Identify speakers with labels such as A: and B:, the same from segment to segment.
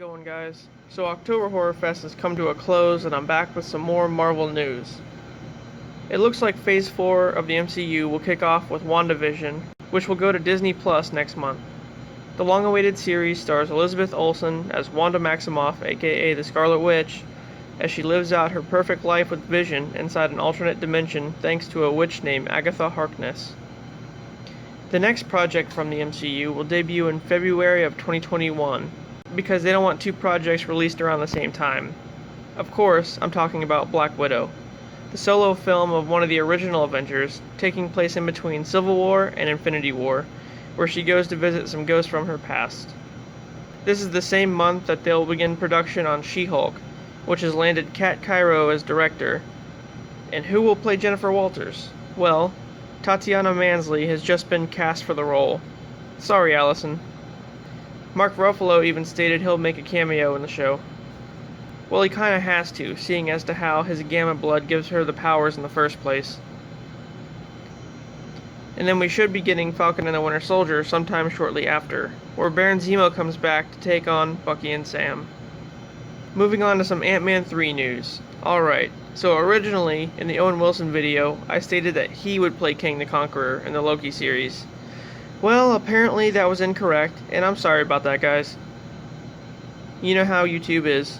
A: going, guys? So October Horror Fest has come to a close and I'm back with some more Marvel news. It looks like Phase 4 of the MCU will kick off with WandaVision, which will go to Disney Plus next month. The long-awaited series stars Elizabeth Olsen as Wanda Maximoff, aka the Scarlet Witch, as she lives out her perfect life with Vision inside an alternate dimension thanks to a witch named Agatha Harkness. The next project from the MCU will debut in February of 2021, because they don't want two projects released around the same time. Of course, I'm talking about Black Widow, the solo film of one of the original Avengers, taking place in between Civil War and Infinity War, where she goes to visit some ghosts from her past. This is the same month that they'll begin production on She-Hulk, which has landed Kat Cairo as director. And who will play Jennifer Walters? Well, Tatiana Mansley has just been cast for the role. Sorry, Allison. Mark Ruffalo even stated he'll make a cameo in the show. Well, he kinda has to, seeing as to how his gamma blood gives her the powers in the first place. And then we should be getting Falcon and the Winter Soldier sometime shortly after, where Baron Zemo comes back to take on Bucky and Sam. Moving on to some Ant-Man 3 news. Alright, so originally, in the Owen Wilson video, I stated that he would play Kang the Conqueror in the Loki series. Well, apparently that was incorrect, and I'm sorry about that, guys. You know how YouTube is.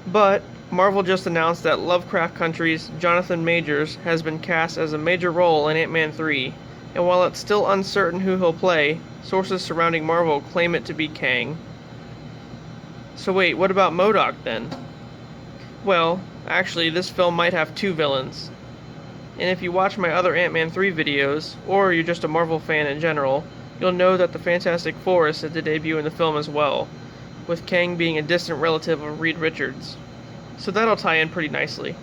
A: But Marvel just announced that Lovecraft Country's Jonathan Majors has been cast as a major role in Ant-Man 3, and while it's still uncertain who he'll play, sources surrounding Marvel claim it to be Kang. So wait, what about MODOK then? Well, actually this film might have two villains. And if you watch my other Ant-Man 3 videos, or you're just a Marvel fan in general, you'll know that the Fantastic Four is set to debut in the film as well, with Kang being a distant relative of Reed Richards. So that'll tie in pretty nicely.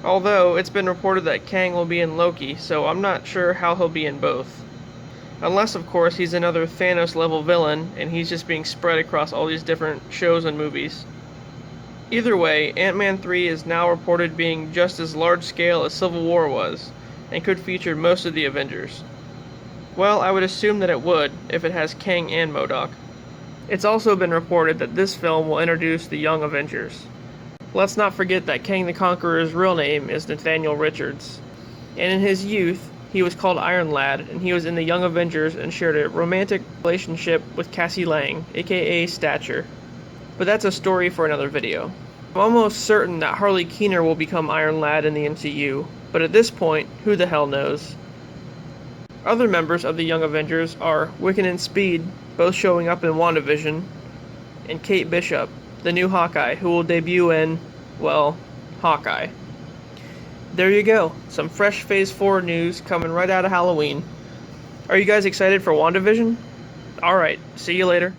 A: Although, it's been reported that Kang will be in Loki, so I'm not sure how he'll be in both. Unless, of course, he's another Thanos-level villain, and he's just being spread across all these different shows and movies. Either way, Ant-Man 3 is now reported being just as large-scale as Civil War was, and could feature most of the Avengers. Well, I would assume that it would, if it has Kang and MODOK. It's also been reported that this film will introduce the Young Avengers. Let's not forget that Kang the Conqueror's real name is Nathaniel Richards, and in his youth, he was called Iron Lad, and he was in the Young Avengers and shared a romantic relationship with Cassie Lang, aka Stature. But that's a story for another video. I'm almost certain that Harley Keener will become Iron Lad in the MCU, but at this point, who the hell knows? Other members of the Young Avengers are Wiccan and Speed, both showing up in WandaVision, and Kate Bishop, the new Hawkeye, who will debut in, well, Hawkeye. There you go, some fresh Phase 4 news coming right out of Halloween. Are you guys excited for WandaVision? Alright, see you later.